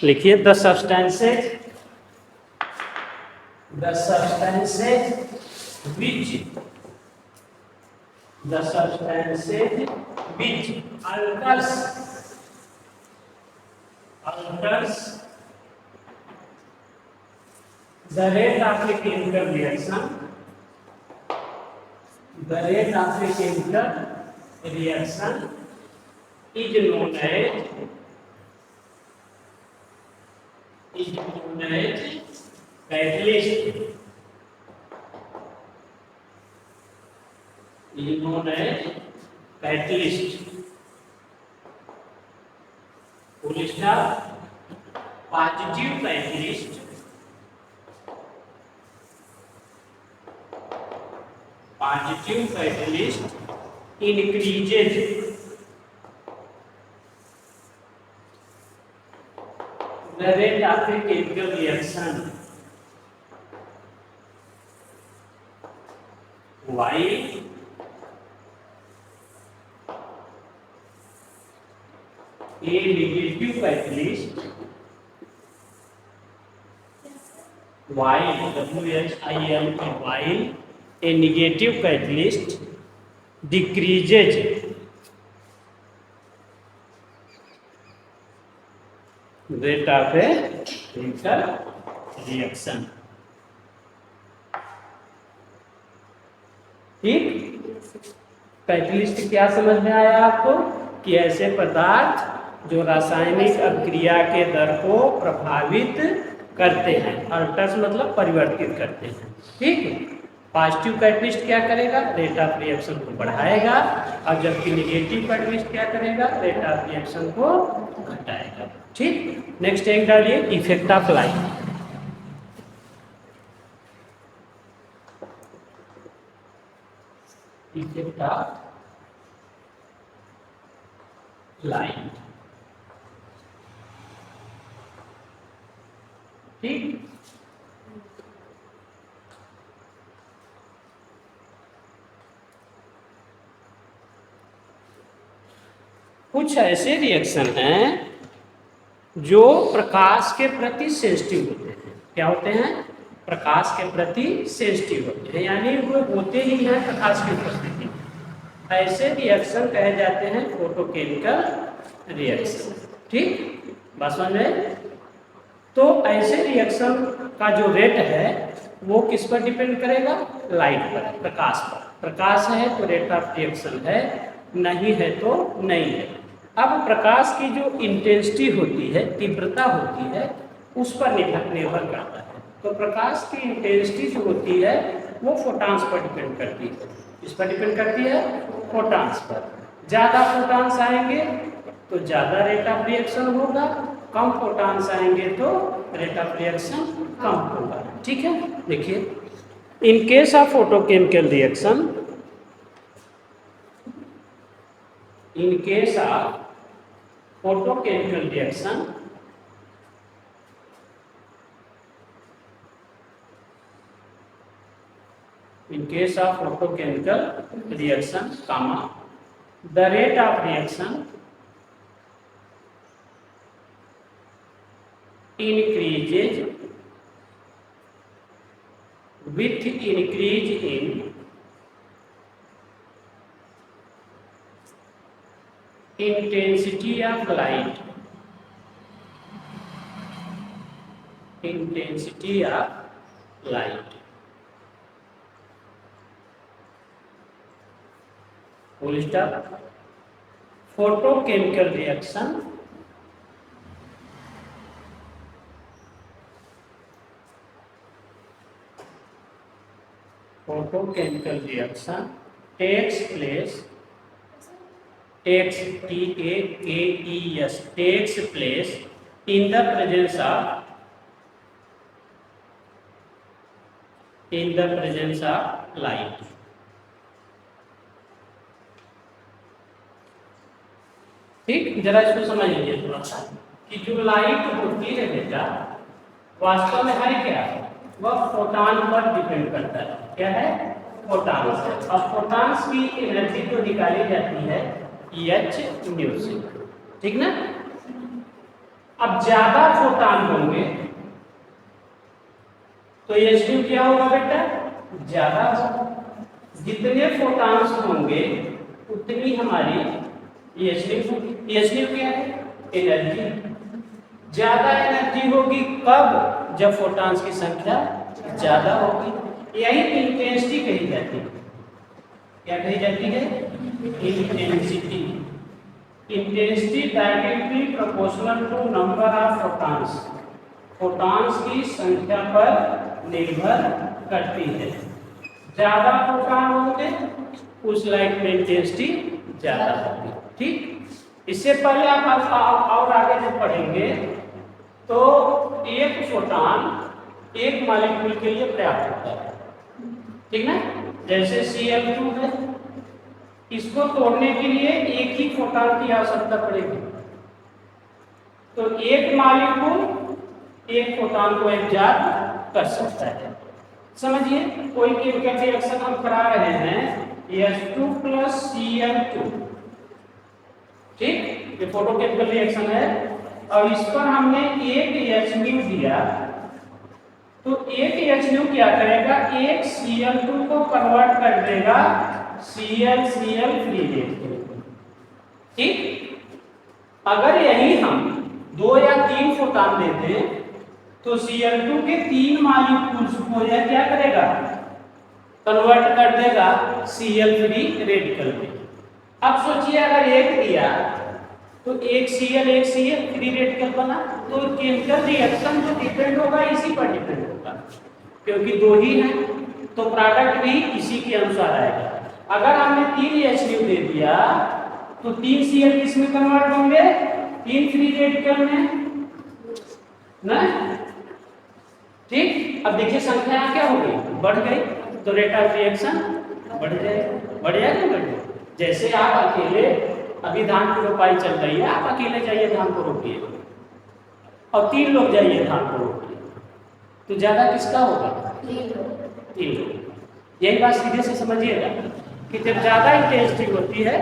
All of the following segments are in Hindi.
लिखिए the substances which alters the rate of a chemical reaction is known as catalyst. Full stop. Positive catalyst increases the rate of a chemical reaction, while a negative catalyst while a negative catalyst decreases rate of a chemical reaction. ठीक, कैटलिस्ट क्या समझ में आया आपको कि ऐसे पदार्थ जो रासायनिक अभिक्रिया के दर को प्रभावित करते हैं, अल्टर्स मतलब परिवर्तित करते हैं। ठीक है, पॉजिटिव कैटलिस्ट क्या करेगा, रेट ऑफ रिएक्शन को बढ़ाएगा, और जबकि नेगेटिव कैटलिस्ट क्या करेगा, रेट ऑफ रिएक्शन को घटाएगा। ठीक, नेक्स्ट एक डालिए effect of light. Effect of light. ठीक, कुछ ऐसे रिएक्शन हैं जो प्रकाश के प्रति सेंसिटिव होते हैं। क्या होते हैं, प्रकाश के प्रति सेंसिटिव होते हैं, यानी वो होते ही हैं प्रकाश की उपस्थिति में। ऐसे रिएक्शन कहे जाते हैं फोटोकेमिकल रिएक्शन। ठीक, बात समझ में? तो ऐसे रिएक्शन का जो रेट है वो किस पर डिपेंड करेगा, लाइट पर, प्रकाश पर। प्रकाश है तो रेट ऑफ रिएक्शन है, नहीं है तो नहीं है। अब प्रकाश की जो इंटेंसिटी होती है, तीव्रता होती है, उस पर निर्भर करता है। तो प्रकाश की इंटेंसिटी जो होती है वो फोटॉन्स पर डिपेंड करती है। किस पर डिपेंड करती है, फोटॉन्स पर। ज़्यादा फोटॉन्स आएंगे तो ज़्यादा रेट ऑफ रिएक्शन होगा, कम फोटॉन्स आएंगे तो रेट ऑफ रिएक्शन कम होगा। ठीक है, देखिए in case of photochemical reaction, in case of photochemical reaction, comma, the rate of reaction increases with increase in intensity of light, full stop. Photochemical reaction takes place, takes place in the presence of light. ठीक, जरा इसको समझ लीजिए थोड़ा सा कि जो लाइट होती है बेटा वास्तव में है क्या, वह फोटॉन पर डिपेंड करता है। क्या है, फोटॉन्स है। और फोटॉन्स की एनर्जी जो निकाली जाती है H न्यू से। ठीक ना, अब ज्यादा फोटान होंगे तो H2 क्या होगा बेटा, ज्यादा होगा। जितने फोटान्स होंगे उतनी हमारी H2 होगी। H2 क्या है, एनर्जी। ज्यादा एनर्जी होगी कब, जब फोटान्स की संख्या ज्यादा होगी। यही इंटेंसिटी कही जाती है। क्या कही जाती है, intensity. Intensity directly proportional to number of photons, photons की संख्या पर निर्भर करती है। ज्यादा फोटान होंगे उस लाइट में इंटेंसिटी ज्यादा होगी। ठीक, इससे पहले आप और आगे जब पढ़ेंगे तो एक फोटान एक मॉलिक्यूल के लिए पर्याप्त होता है, ठीक ना। जैसे Cl2 है, इसको तोड़ने के लिए एक ही फोटान की आवश्यकता पड़ेगी। तो एक मॉलिक्यूल एक फोटान को एब्जॉर्ब कर सकता है। समझिए, कोई केमिकल रिएक्शन हम करा रहे हैं H2 + Cl2, ठीक, ये फोटोकेमिकल रिएक्शन है। और इस पर हमने एक HNO दिया, तो एक HNO क्या करेगा, एक Cl2 को कन्वर्ट कर देगा ClCl फ्री रेडिकल। ठीक, अगर यही हम 2 या 3 फोटान देते हैं तो Cl2 के 3 मॉलिक्यूल्स को यह क्या करेगा, कन्वर्ट कर देगा Cl फ्री रेडिकल में। अब सोचिए अगर एक दिया तो एक Cl फ्री रेडिकल बना, तो केमिकल रिएक्शन जो डिपेंड होगा इसी पर डिपेंड होगा, क्योंकि 2 ही हैं तो प्रोडक्ट भी इसी के अनुसार आएगा। अगर हमने 3 HNO दे दिया तो 3 Cl किस में कन्वर्ट होंगे, 3 फ्री रेडिकल में ना। ठीक, अब देखिए संख्या क्या हो गई, बढ़ गई, तो रेट ऑफ रिएक्शन बढ़ जाएगा। बढ़ जाएगा, बढ़ जाएगा। जैसे आप अकेले, अभी धान की रोपाई चल रही है, आप अकेले जाइए धान को रोपिए और 3 लोग जाइए धान को रोपिए, तो ज्यादा किसका होगा, 3 लोग। यही बात सीधे से समझिएगा कि जब ज्यादा इंटेंसिटी होती है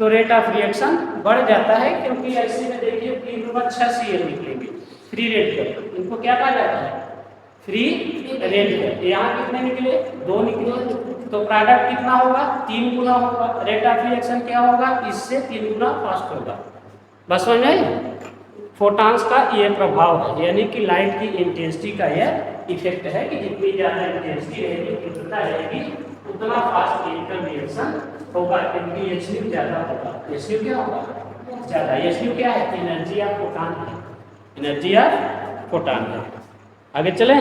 तो रेट ऑफ रिएक्शन बढ़ जाता है, क्योंकि ऐसे में देखिए 3 में 6 Cl निकलेंगे फ्री रेडिकल, इनको क्या कहा जाता है, फ्री रेडिकल। यहाँ कितने निकले, 2 निकले, तो प्रोडक्ट कितना होगा, 3 गुना होगा। रेट ऑफ रिएक्शन क्या होगा, इससे 3 गुना फास्ट होगा। बस समझ में, फोटान्स का ये प्रभाव है, यानी कि लाइट की इंटेंसिटी का यह इफेक्ट है कि जितनी ज़्यादा इंटेंसिटी रहेगी, तीव्रता रहेगी, उतना फास्ट केमिकल रिएक्शन होगा, क्योंकि HNO ज़्यादा होगा। HNO क्या होगा, ज़्यादा। HNO क्या है, एनर्जी ऑफ फोटान है, एनर्जी ऑफ फोटान है। आगे चलें,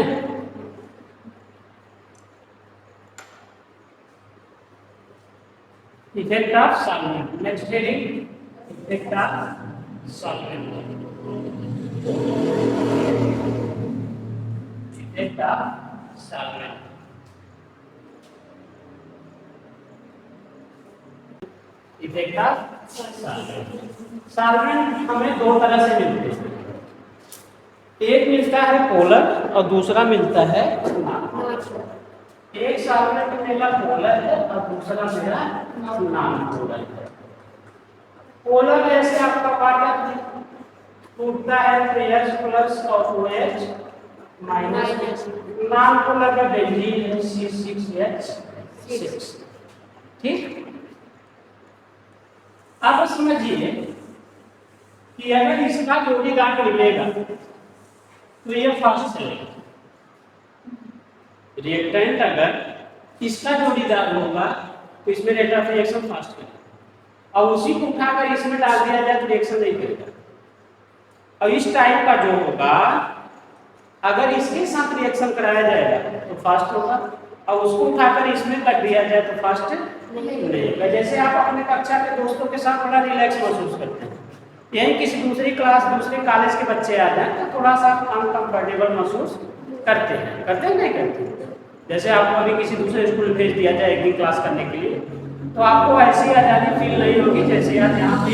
effect of solvent. Next heading, effect of solvent. Effect of solvent. Effect of solvent. Solvent हमें 2 तरह से मिलते हैं, एक मिलता है पोलर और दूसरा मिलता है नॉन। एक सॉल्वेंट मेरा पोलर है और दूसरा मेरा नॉन पोलर है। पोलर जैसे आपका वाटर टूटता है तो H+ और OH-। नॉन पोलर का बेंजीन है C6H6। ठीक, अब समझिए कि अगर इसका जोड़ीदार मिलेगा तो ये फास्ट चलेगा। रिएक्टेंट अगर इसका जोड़ीदार होगा तो इसमें रेट ऑफ रिएक्शन फास्ट करेगा, और उसी को उठाकर इसमें डाल दिया जाए तो रिएक्शन नहीं करेगा। और इस टाइप का जो होगा, अगर इसके साथ रिएक्शन कराया जाएगा तो फास्ट होगा, और उसको उठाकर इसमें रख दिया जाए तो फास्ट नहीं होगा। जैसे आप अपने कक्षा के दोस्तों के साथ बड़ा रिलैक्स महसूस करते हैं, यही किसी दूसरी क्लास, दूसरे कॉलेज के बच्चे आ जाए तो थोड़ा सा अनकंफर्टेबल महसूस करते हैं नहीं करते। जैसे आपको अभी किसी दूसरे स्कूल भेज दिया जाए एक दिन क्लास करने के लिए, तो आपको ऐसी आज़ादी फील नहीं होगी जैसे आप यहाँ पे।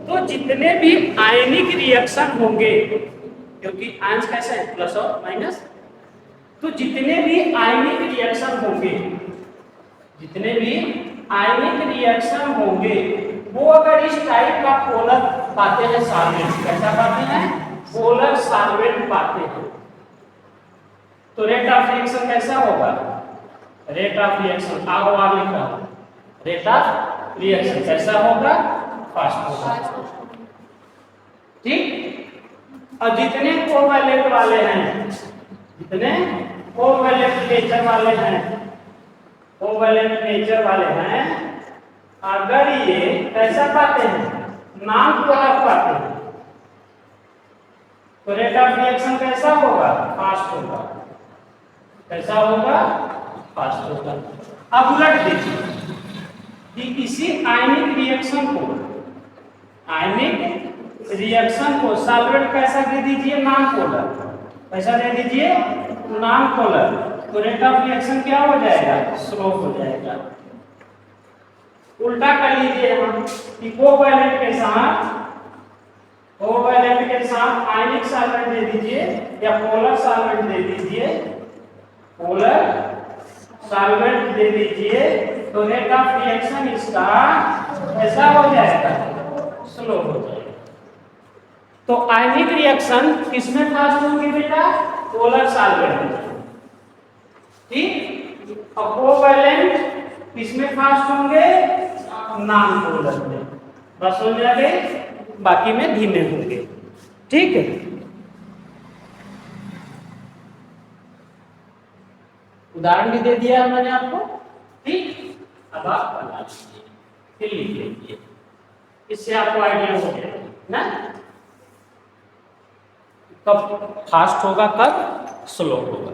तो जितने भी आयनिक रिएक्शन होंगे, क्योंकि आयंस कैसे है, प्लस और माइनस, तो जितने भी आयनिक रिएक्शन होंगे, जितने भी आयनिक रिएक्शन होंगे वो अगर इस टाइप का पोलर पाते हैं सॉल्वेंट। कैसा पाते हैं? पोलर सॉल्वेंट पाते हैं। तो रेट ऑफ रिएक्शन कैसा होगा? रेट ऑफ रिएक्शन आगवा लिखा, रेट ऑफ रिएक्शन कैसा होगा? फास्ट होगा। ठीक। और जितने कोवैलेंट वाले हैं, जितने कोवैलेंट नेचर वाले हैं, कोवैलेंट नेचर वाले हैं, अगर ये कैसा पाते हैं? नॉन पोलर पाते हैं, तो रेट ऑफ रिएक्शन कैसा होगा? फास्ट होगा। कैसा होगा? फास्ट होगा। अब उलट देखिए कि इसी आयनिक रिएक्शन को, आयनिक रिएक्शन को सॉल्वेंट कैसा दे दीजिए? Non polar. कैसा दे दीजिए? Non polar. तो रेट ऑफ रिएक्शन क्या हो जाएगा? स्लो हो जाएगा। उल्टा कर लीजिए हम कि कोवैलेंट के साथ, कोवैलेंट के साथ आयनिक सॉल्वेंट दे दीजिए या पोलर सॉल्वेंट दे दीजिए, पोलर सॉल्वेंट दे दीजिए, तो रेट ऑफ रिएक्शन इसका ऐसा हो जाएगा? स्लो हो जाएगा। तो आयनिक रिएक्शन किसमें फास्ट होंगे बेटा? पोलर सॉल्वेंट में। ठीक। और कोवैलेंट किसमें फास्ट होंगे? नॉन पोलर में। बस हो जाएंगे, बाकी में धीमे होंगे। ठीक है। उदाहरण भी दे दिया है मैंने आपको। ठीक। अब आप बना लीजिए, फिर लिख लीजिए, इससे आपको आइडिया हो जाएगा ना कब फास्ट होगा, कब स्लो होगा।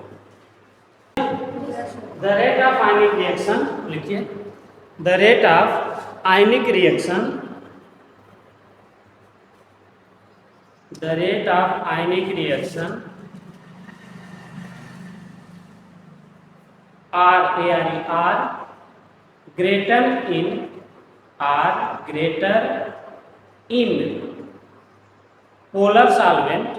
The rate of ionic reaction लिखिए। The rate of ionic reaction, the rate of ionic reaction are greater in polar solvent,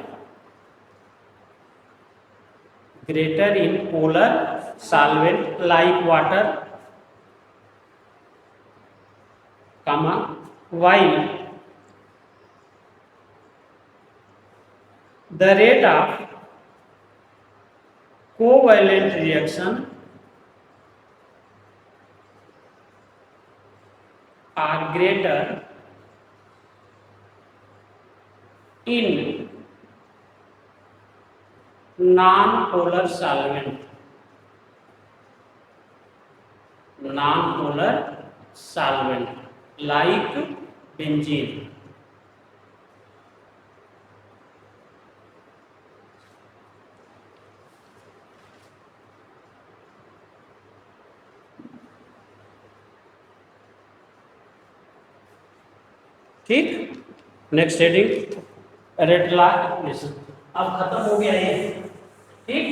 greater in polar solvent like water, comma, while the rate of covalent reaction are greater in non-polar solvent, non-polar solvent like benzene. ठीक। Next heading rate law equation. अब खत्म हो गया ये। ठीक।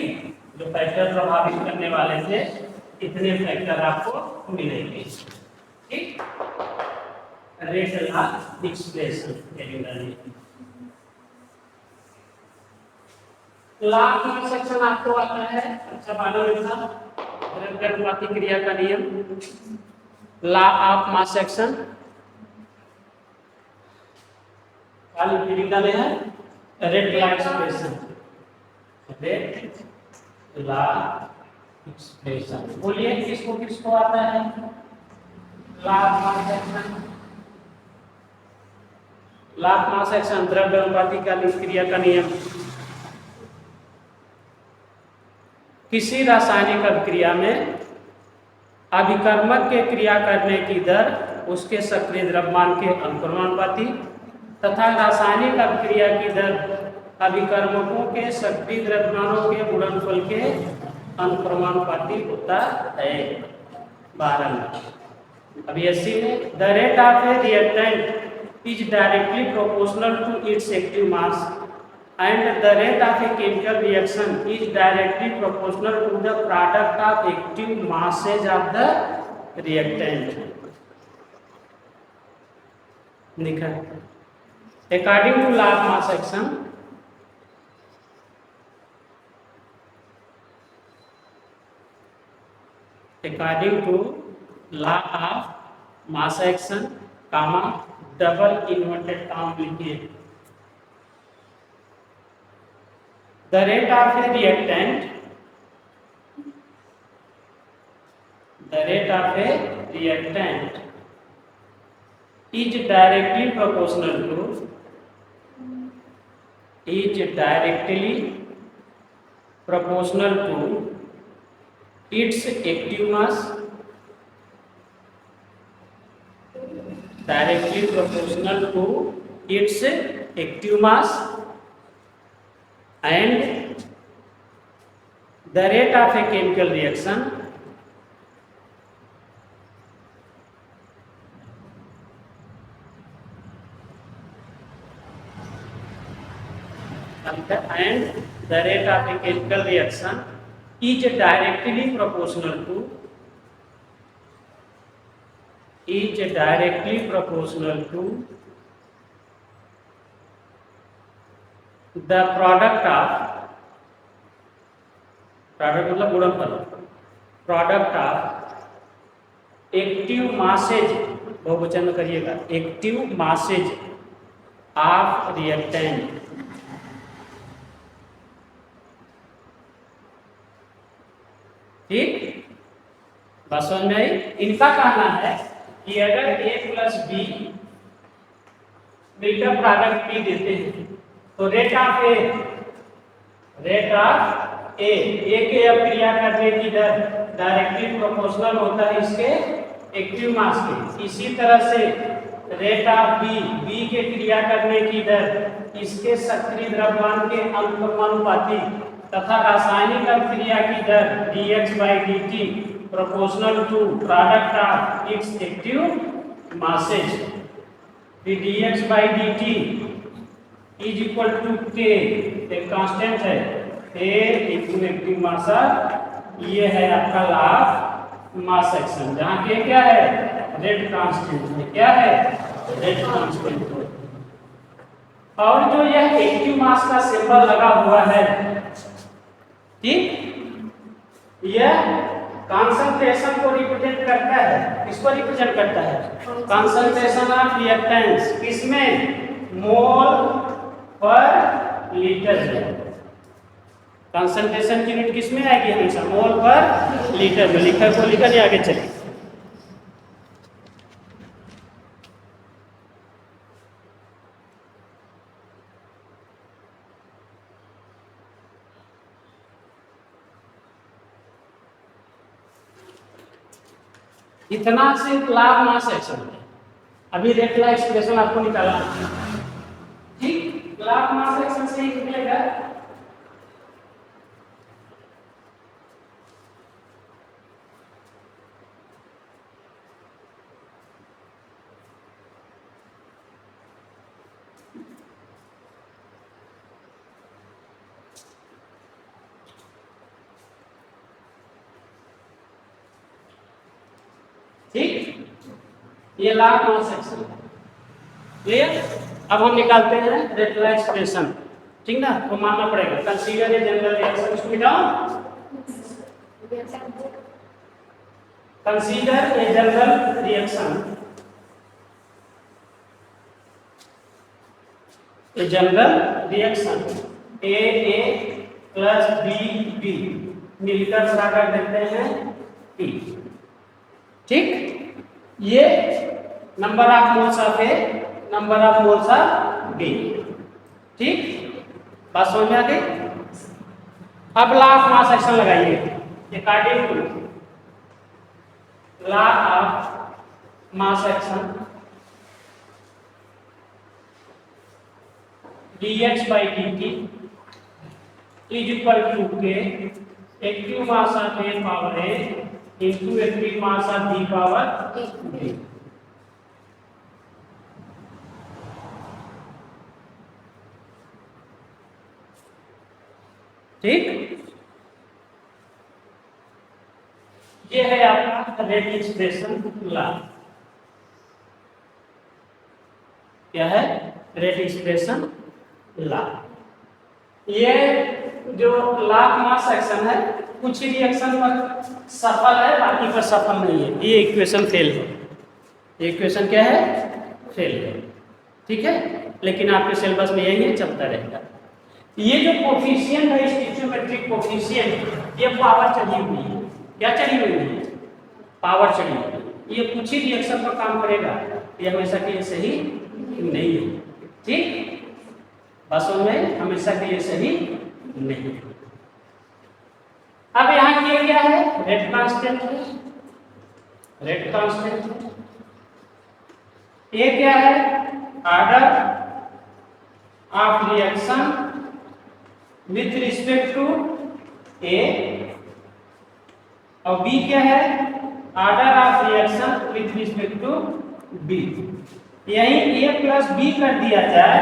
जो फैक्टर प्रभावित करने वाले थे, इतने फैक्टर आपको मिलेंगे। ठीक। रेट लॉ एक्सप्रेशन लॉ का सेक्शन आपको आता है। अच्छा मालूम था द्रव्यनुपाती क्रिया का नियम, लॉ ऑफ मास सेक्शन डाले हैं। Rate law expression, rate law expression बोलिए किसको किसको आता है? Law of mass section, law of mass section द्रव्यनुपाती क्रिया का नियम। किसी रासायनिक अभिक्रिया में अभिकर्मक के क्रिया करने की दर उसके सक्रिय द्रव्यमान के अनुक्रमानुपाती तथा रासायनिक अभिक्रिया की दर अभिकर्मकों के सक्रिय द्रव्यमानों के गुणनफल के अनुक्रमानुपाती होता है। 12 में अभी 80 में the rate of a reactant is directly proportional to its active mass and the rate of a chemical reaction is directly proportional to the product of active masses of the reactant. लिखा according to law of mass action, according to law of mass action, comma double inverted comma लिखिए। The rate of a reactant, the rate of a reactant is directly proportional to its active mass, directly proportional to its active mass and the rate of a chemical reaction and the rate of a chemical reaction is directly proportional to the product मतलब गुणनफल, प्रोडक्ट ऑफ एक्टिव मासेज, बहुवचन में करिएगा, एक्टिव मासेज ऑफ रिएक्टेंट। ठीक, बस समझ में आई। इनका कहना है कि अगर A प्लस बी मिलकर प्रोडक्ट P देते हैं तो रेट ऑफ ए के अभिक्रिया करने की दर डायरेक्टली प्रोपोर्शनल होता है इसके एक्टिव मास के। इसी तरह से रेट ऑफ बी के क्रिया करने की दर इसके सक्रिय द्रव्यमान के अनुपाती तथा रासायनिक अभिक्रिया की दर dx/dt proportional to product of its active masses. dx/dt is equal to k, एक कांस्टेंट है, a इक्वल एक्टिव मास। ये है आपका लॉ ऑफ मास एक्शन, जहां k क्या है, रेट कांस्टेंट है। क्या है, रेट कांस्टेंट। और जो यह एक्टिव मास का सिंबल लगा हुआ है, ठीक, यह कंसंट्रेशन को रिप्रेजेंट करता है। किसको रिप्रेजेंट करता है, कंसंट्रेशन ऑफ रिएक्टेंट्स। किसमें, मोल पर लीटर में। कंसंट्रेशन की यूनिट किसमें आएगी, हमेशा मोल पर लीटर में। लिखा को लिखा नहीं, आगे चलिए। इतना सिर्फ लाभ मास एक्शन है। अभी रेट ला एक्सप्रेशन आपको निकालना है, ठीक, लाभ मास एक्शन से ही निकलेगा। ठीक, ये लाभ मास एक्शन है। क्लियर। अब हम निकालते हैं रेट ला एक्सप्रेशन, ठीक ना, तो मानना पड़ेगा कंसीडर ए जनरल रिएक्शन। इसको मिटाओ, consider a general reaction, a general reaction A plus B मिलकर प्रोडक्ट देते हैं P। ठीक, ये number of moles of A, number of moles of B. ठीक, बात समझ में आ गई। अब लॉ ऑफ मास एक्शन लगाइए। According to law of mass action dx/dt is equal to k active mass of A power A into active mass of B power B। ठीक, ये है आपका रेट एक्सप्रेशन लॉ। क्या है, रेट एक्सप्रेशन लॉ। ये जो लॉ ऑफ मास एक्शन है, कुछ ही रिएक्शन पर सफल है, बाकी पर सफल नहीं है। ये इक्वेशन फेल है। ये इक्वेशन क्या है, फेल है। ठीक है, लेकिन आपके सिलेबस में यही है, चलता रहेगा। ये जो कोफिशिएंट है स्टिचियोमेट्रिक कोफिशिएंट, ये पावर चढ़ी हुई है। क्या चढ़ी हुई है? पावर चढ़ी हुई है। ये कुछ ही रिएक्शन पर काम करेगा, ये हमेशा के लिए सही नहीं है। ठीक, बस में हमेशा के लिए सही नहीं है। अब यहाँ किया क्या है? रेट कांस्टेंट है, रेट कांस्टेंट। ये क्या है? Order of reaction with respect to A, और बी क्या है? Order of reaction with respect to B. यही ए प्लस बी कर दिया जाए,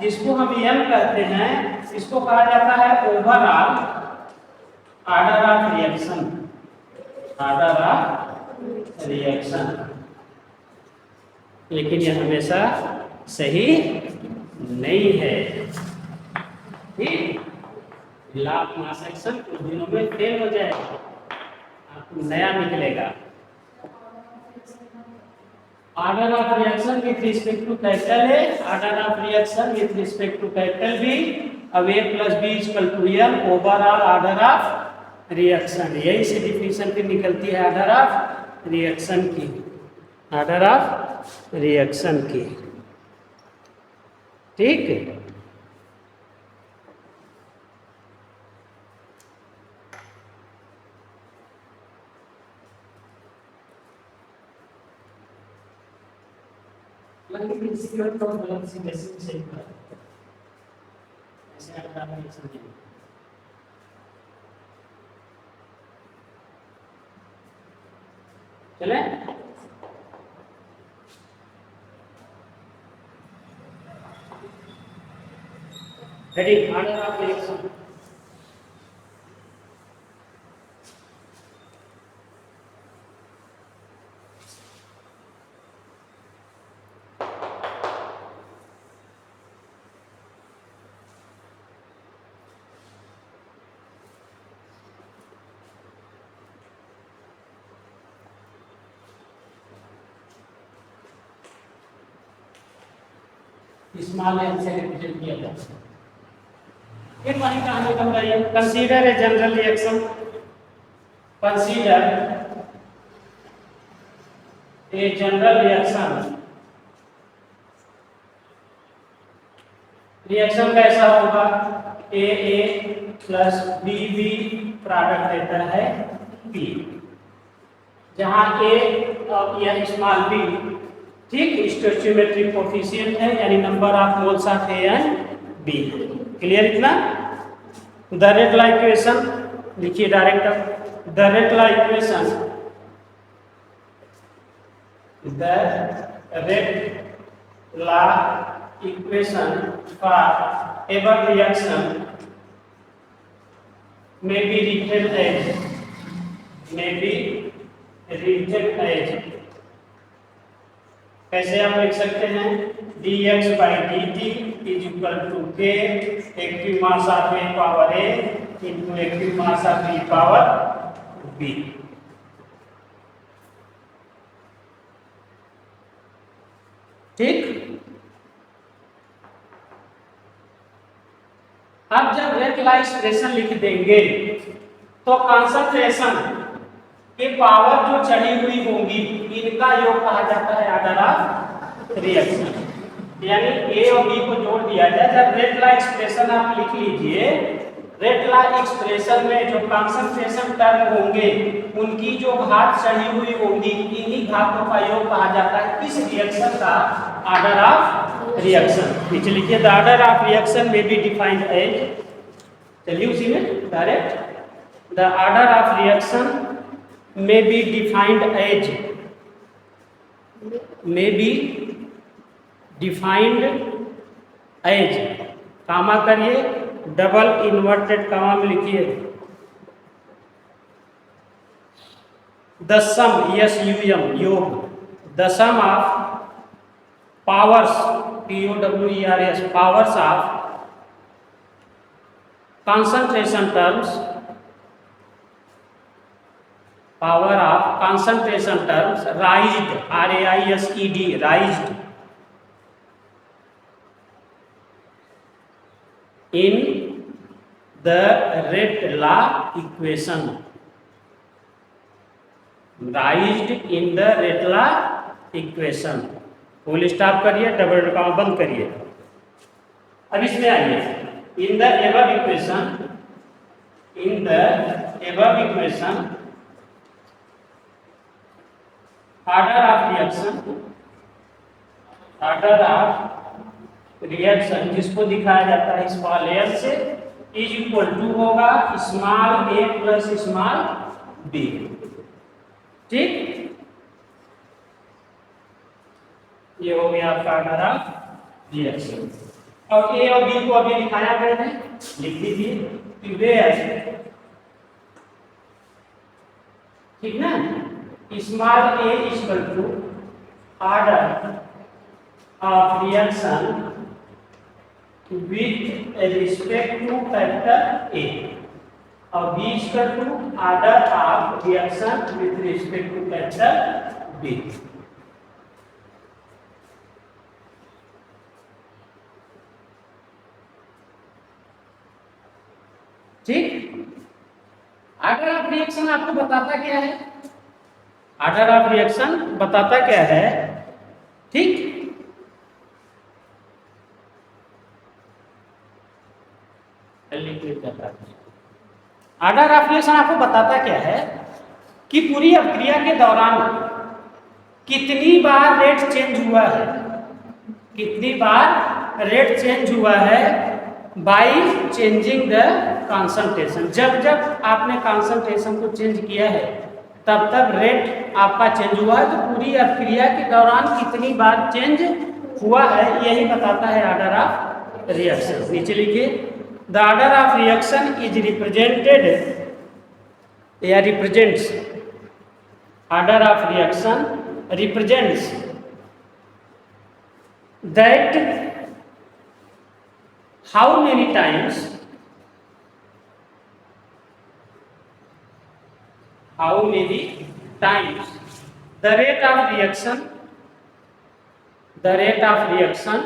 जिसको हम एल कहते हैं, इसको कहा जाता है overall order of reaction, order of reaction. लेकिन यह हमेशा सही नहीं है। ठीक, लाभ मास एक्शन कुछ दिनों में फेल हो जाएगा, आपको नया निकलेगा। Order of reaction with respect to capital A, order of reaction with respect to capital B, अब A plus B equal to L overall order of reaction. यही से डिफिनेशन फिर निकलती है ऑर्डर ऑफ रिएक्शन की, ऑर्डर ऑफ रिएक्शन की। ठीक, चले ready, order of reaction. Small L से रिप्रेजेंट किया जाता है। फिर वही कहानी बन रही है। Consider a general reaction, consider a general reaction. Reaction कैसा होगा? ए ए प्लस बी बी प्रोडक्ट देता है बी, जहां ए और यह स्मॉल बी, ठीक, स्टोइचियोमेट्रिक कोफिशिएंट है, यानी number of moles of A and B. Clear इतना? द रेट लॉ इक्वेशन लिखिए direct. The rate law equation, the rate law equation for every reaction may be written as कैसे आप लिख सकते हैं? dx by dt is equal to k active mass of a power a into active mass of b power b। ठीक, अब जब रेट लॉ एक्सप्रेशन लिख देंगे तो कंसंट्रेशन के पावर जो चढ़ी हुई होंगी, इनका योग कहा जाता है ऑर्डर ऑफ रिएक्शन। यानी ए और बी को जोड़ दिया जाए। जब रेट लॉ एक्सप्रेशन आप लिख लीजिए, रेट लॉ एक्सप्रेशन में जो कंसंट्रेशन टर्म होंगे, उनकी जो घात चढ़ी हुई होंगी, इन्हीं घातों का योग कहा जाता है इस रिएक्शन का ऑर्डर ऑफ रिएक्शन। नीचे लिखिए द ऑर्डर ऑफ रिएक्शन में बी डिफाइंड एज, चलिए उसी में direct, the order of reaction may be defined as, may be defined as, comma करिए, डबल इन्वर्टेड कामा में लिखिए, the sum, S U M, योग, the sum of powers, P O W E R S, powers of concentration terms, power of concentration terms raised, raised, in the rate law equation, राइज्ड in the rate law equation। Full stop करिए, डबल कॉमा बंद करिए। अब इसमें आइए, in the above equation, in the above equation order of reaction, order of reaction जिसको दिखाया जाता है स्मॉल एल से, इज इक्वल टू होगा स्मॉल ए प्लस स्मॉल बी। ठीक, ये हो गया आपका ऑर्डर ऑफ रिएक्शन। और ए और बी को अभी दिखाया मैंने, लिख दीजिए वे ऐसे, ठीक ना। Small A is equal to order of reaction with respect to factor A, और B is equal to order of reaction with respect to factor B. ठीक, ऑर्डर ऑफ रिएक्शन आपको बताता क्या है, ऑर्डर ऑफ रिएक्शन बताता क्या है। ठीक, ऑर्डर ऑफ रिएक्शन आपको बताता क्या है कि पूरी अभिक्रिया के दौरान कितनी बार रेट चेंज हुआ है, कितनी बार रेट चेंज हुआ है बाई चेंजिंग द कॉन्सेंट्रेशन। जब जब आपने कॉन्सेंट्रेशन को चेंज किया है तब तब रेट आपका चेंज हुआ है। तो पूरी अभिक्रिया के दौरान कितनी बार चेंज हुआ है यही बताता है ऑर्डर ऑफ रिएक्शन। नीचे लिखिए, the order of reaction is represented या represents, order of reaction represents that how many times, how many times the rate of reaction, the rate of reaction,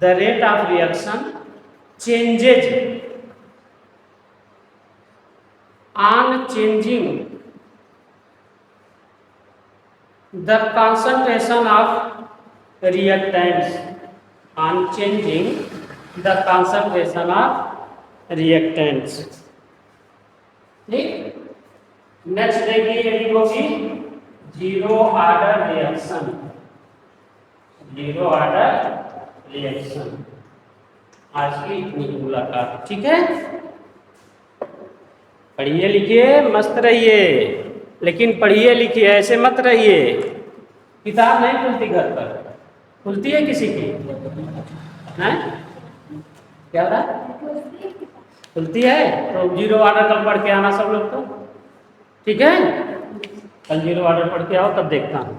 the rate of reaction changes on changing the concentration of reactants, on changing the concentration of reactants। ठीक, नेक्स्ट देखिए, यदि होगी zero order reaction, zero order reaction. आज की इतनी मुलाकात, ठीक है। पढ़िए लिखिए, मस्त रहिए, लेकिन पढ़िए लिखिए, ऐसे मत रहिए। किताब नहीं खुलती घर पर, खुलती है किसी की? हैं? क्या हो रहा? खुलती है तो जीरो ऑर्डर कल पढ़ के आना सब लोग। तो ठीक है, कल जीरो ऑर्डर पढ़ के आओ, तब देखता हूँ।